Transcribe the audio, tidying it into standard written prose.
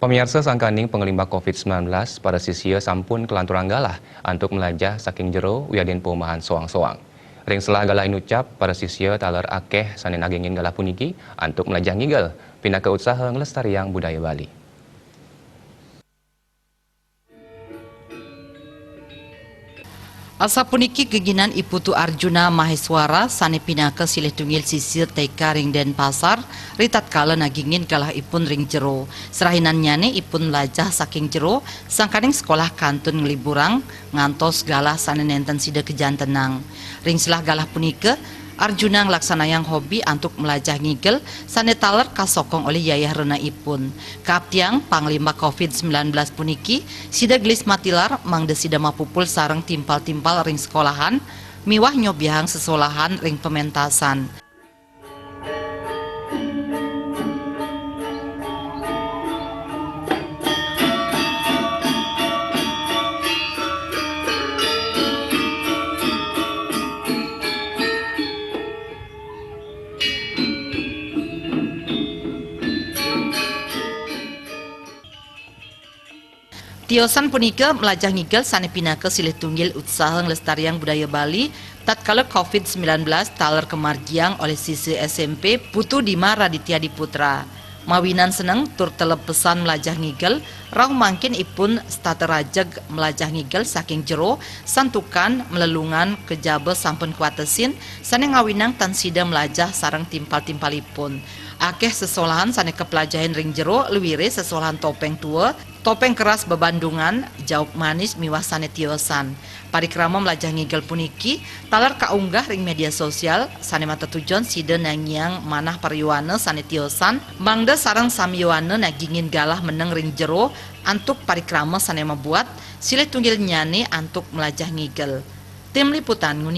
Pemirsa sangkaning pengelima COVID-19 pada sisia sampun kelanturan galah untuk melajah saking jero wiadin pomahan soang-soang. Ring selah galah inucap pada sisia taler akeh sanin agengin galah puniki untuk melajah ngigel pindah ke usaha ngelestariang budaya Bali. Asa puniki keginan Iputu Arjuna Maheswara sane pinaka silih tunggil sisir teka ring Denpasar ritat kala nagingin kalah ipun ring jero serahinan nyane ipun melajah saking jero sangkaning sekolah kantun ngeliburang ngantos galah sane nenten sida kejan tenang ring selah galah punika Arjuna ngelaksanayang hobi untuk melajah ngigel sane taler kasokong oleh yayah rena ipun. Kaptiang Panglima COVID-19 puniki sida gelis matilar mangde sida mapupul sareng timpal-timpal ring sekolahan miwah nyobiahang sesolahan ring pementasan. Tiosan punika melajah ngigel sane pinaka silih tunggil usaha ngelestariang budaya Bali tatkala COVID-19 taler kemargiang oleh siswa SMP Putu Dima Raditya Diputra. Mawinan seneng tur telep pesan melajah ngigel, rau mangkin ipun staterajeg melajah ngigel saking jero, santukan, melelungan, kejaba sampun kuatesin, sane ngawinang tan sida melajah sareng timpal-timpalipun. Akeh sesolahan sane kepelajahan ring jero, luwire sesolahan topeng tua, topeng keras bebandungan, jauk manis miwah sane tiosan. Parikrama melajah ngigel puniki, taler kaunggah ring media sosial, sane mata tujuan sida nangyang manah pariwana sane tiosan, mangda sarang samyuana nagingin galah meneng ring jero, antuk parikrama sane membuat, silih tunggil nyane antuk melajah ngigel. Tim Liputan Nguni